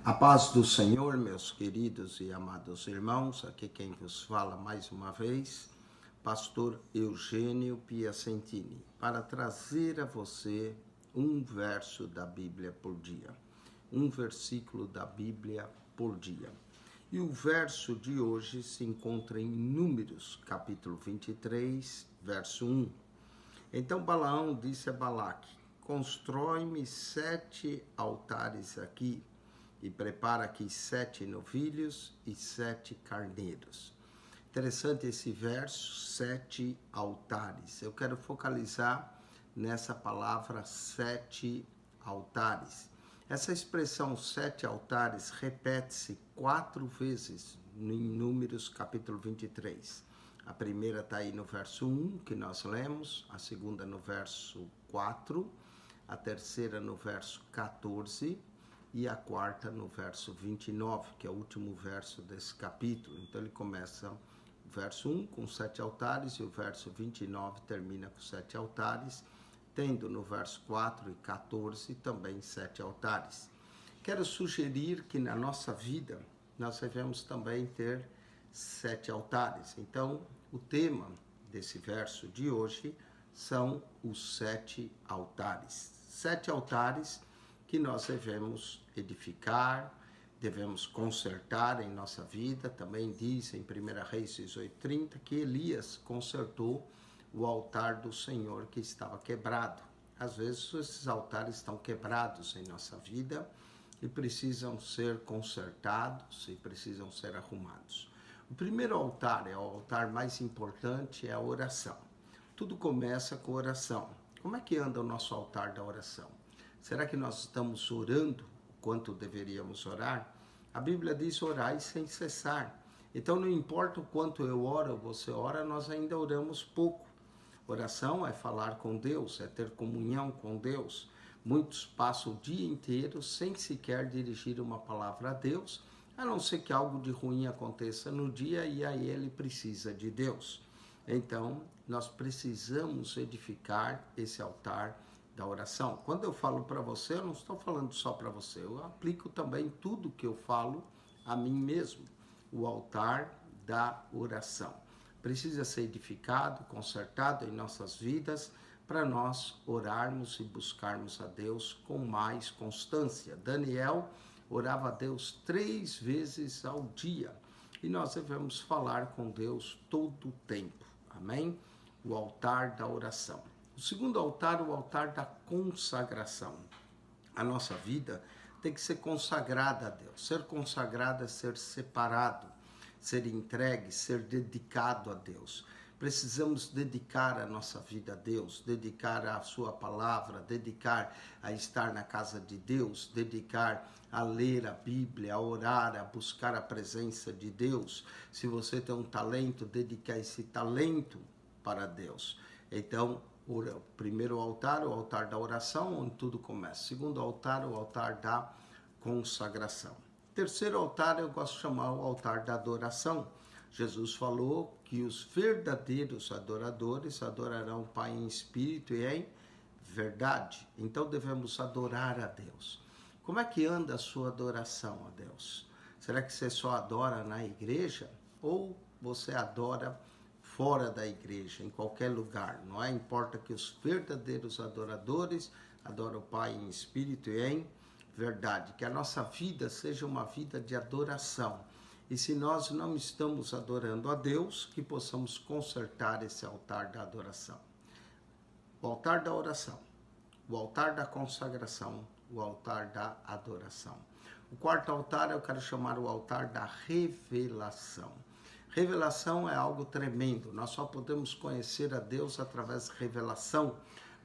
A paz do Senhor, meus queridos e amados irmãos, aqui quem vos fala mais uma vez, pastor Eugênio Piacentini, para trazer a você um verso da Bíblia por dia, um versículo da Bíblia por dia. E o verso de hoje se encontra em Números, capítulo 23, verso 1. Então Balaão disse a Balaque: constrói-me 7 altares aqui, e prepara aqui 7 novilhos e 7 carneiros. Interessante esse verso, 7 altares. Eu quero focalizar nessa palavra 7 altares. Essa expressão 7 altares repete-se 4 vezes em Números capítulo 23. A primeira está aí no verso 1, que nós lemos, a segunda no verso 4, a terceira no verso 14, e a quarta no verso 29, que é o último verso desse capítulo. Então ele começa o verso 1 com 7 altares e o verso 29 termina com 7 altares, tendo no verso 4 e 14 também 7 altares. Quero sugerir que na nossa vida nós devemos também ter 7 altares. Então o tema desse verso de hoje são os 7 altares. 7 altares que nós devemos edificar, devemos consertar em nossa vida. Também diz em 1 Reis 18:30 que Elias consertou o altar do Senhor que estava quebrado. Às vezes esses altares estão quebrados em nossa vida e precisam ser consertados e precisam ser arrumados. O primeiro altar, é o altar mais importante, é a oração. Tudo começa com oração. Como é que anda o nosso altar da oração? Será que nós estamos orando o quanto deveríamos orar? A Bíblia diz: orai sem cessar. Então não importa o quanto eu oro ou você ora, nós ainda oramos pouco. Oração é falar com Deus, é ter comunhão com Deus. Muitos passam o dia inteiro sem sequer dirigir uma palavra a Deus, a não ser que algo de ruim aconteça no dia e aí ele precisa de Deus. Então, nós precisamos edificar esse altar da oração. Quando eu falo para você, eu não estou falando só para você, eu aplico também tudo que eu falo a mim mesmo. O altar da oração precisa ser edificado, consertado em nossas vidas, para nós orarmos e buscarmos a Deus com mais constância. Daniel orava a Deus 3 vezes ao dia e nós devemos falar com Deus todo o tempo. Amém? O altar da oração. O segundo altar, o altar da consagração. A nossa vida tem que ser consagrada a Deus. Ser consagrado é ser separado, ser entregue, ser dedicado a Deus. Precisamos dedicar a nossa vida a Deus, dedicar a sua palavra, dedicar a estar na casa de Deus, dedicar a ler a Bíblia, a orar, a buscar a presença de Deus. Se você tem um talento, dedicar esse talento para Deus. Então, o primeiro altar, o altar da oração, onde tudo começa. Segundo altar, o altar da consagração. Terceiro altar, eu gosto de chamar o altar da adoração. Jesus falou que os verdadeiros adoradores adorarão o Pai em espírito e em verdade. Então devemos adorar a Deus. Como é que anda a sua adoração a Deus? Será que você só adora na igreja ou você adora fora da igreja, em qualquer lugar? Não é? Importa que os verdadeiros adoradores adoram o Pai em espírito e em verdade. Que a nossa vida seja uma vida de adoração. E se nós não estamos adorando a Deus, que possamos consertar esse altar da adoração. O altar da oração, o altar da consagração, o altar da adoração. O quarto altar eu quero chamar o altar da revelação. Revelação é algo tremendo. Nós só podemos conhecer a Deus através de revelação.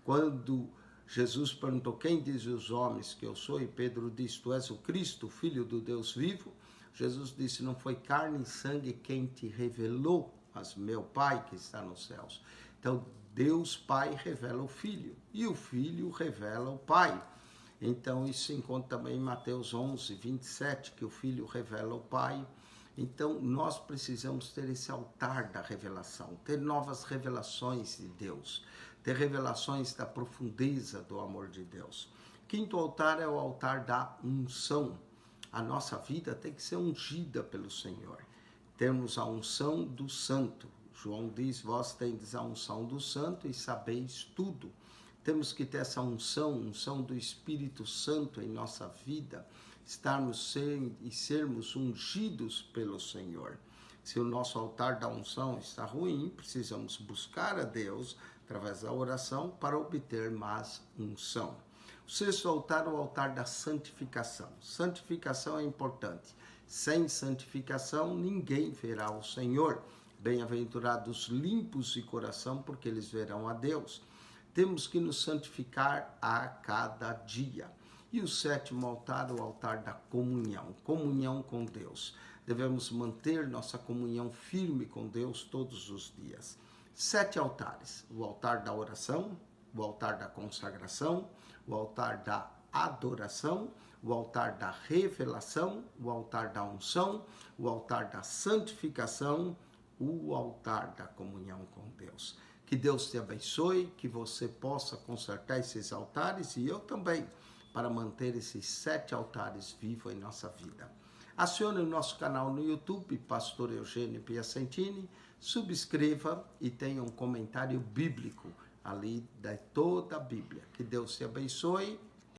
Quando Jesus perguntou: quem dizem os homens que eu sou? E Pedro disse: tu és o Cristo, o Filho do Deus vivo. Jesus disse: não foi carne e sangue quem te revelou, mas meu Pai que está nos céus. Então Deus Pai revela o Filho e o Filho revela o Pai. Então isso se encontra também em Mateus 11, 27, que o Filho revela o Pai. Então nós precisamos ter esse altar da revelação, ter novas revelações de Deus, ter revelações da profundeza do amor de Deus. Quinto altar é o altar da unção. A nossa vida tem que ser ungida pelo Senhor. Temos a unção do santo. João diz, vós tendes a unção do santo e sabeis tudo. Temos que ter essa unção do Espírito Santo em nossa vida, sermos ungidos pelo Senhor. Se o nosso altar da unção está ruim, precisamos buscar a Deus através da oração para obter mais unção. O sexto altar é o altar da santificação. Santificação é importante. Sem santificação, ninguém verá o Senhor. Bem-aventurados limpos de coração, porque eles verão a Deus. Temos que nos santificar a cada dia. E o sétimo altar é o altar da comunhão. Comunhão com Deus. Devemos manter nossa comunhão firme com Deus todos os dias. 7 altares. O altar da oração, o altar da consagração, o altar da adoração, o altar da revelação, o altar da unção, o altar da santificação, o altar da comunhão com Deus. Que Deus te abençoe, que você possa consertar esses altares e eu também, para manter esses 7 altares vivos em nossa vida. Acione o nosso canal no YouTube, Pastor Eugênio Piacentini, subscreva e tenha um comentário bíblico ali de toda a Bíblia. Que Deus te abençoe